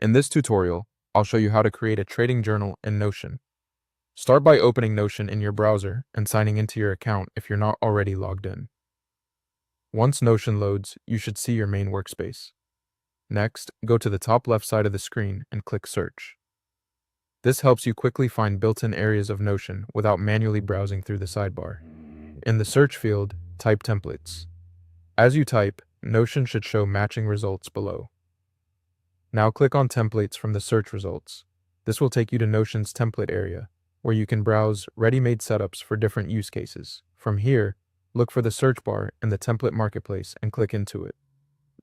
In this tutorial, I'll show you how to create a trading journal in Notion. Start by opening Notion in your browser and signing into your account if you're not already logged in. Once Notion loads, you should see your main workspace. Next, go to the top left side of the screen and click Search. This helps you quickly find built-in areas of Notion without manually browsing through the sidebar. In the search field, type templates. As you type, Notion should show matching results below. Now click on Templates from the search results. This will take you to Notion's template area, where you can browse ready-made setups for different use cases. From here, look for the search bar in the template marketplace and click into it.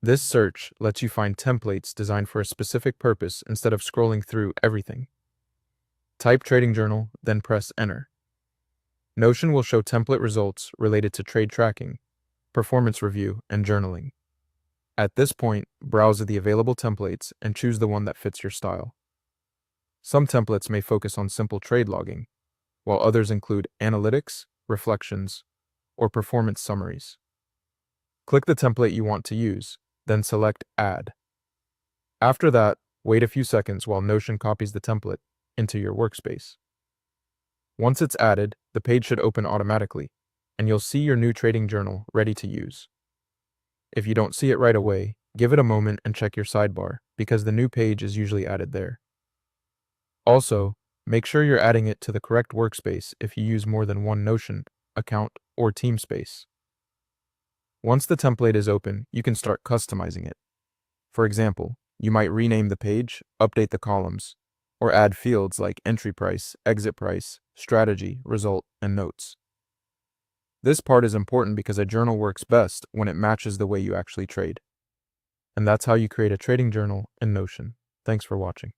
This search lets you find templates designed for a specific purpose instead of scrolling through everything. Type Trading Journal, then press Enter. Notion will show template results related to trade tracking, performance review, and journaling. At this point, browse the available templates and choose the one that fits your style. Some templates may focus on simple trade logging, while others include analytics, reflections, or performance summaries. Click the template you want to use, then select Add. After that, wait a few seconds while Notion copies the template into your workspace. Once it's added, the page should open automatically, and you'll see your new trading journal ready to use. If you don't see it right away, give it a moment and check your sidebar, because the new page is usually added there. Also, make sure you're adding it to the correct workspace if you use more than one Notion account or team space. Once the template is open, you can start customizing it. For example, you might rename the page, update the columns, or add fields like entry price, exit price, strategy, result, and notes. This part is important because a journal works best when it matches the way you actually trade. And that's how you create a trading journal in Notion. Thanks for watching.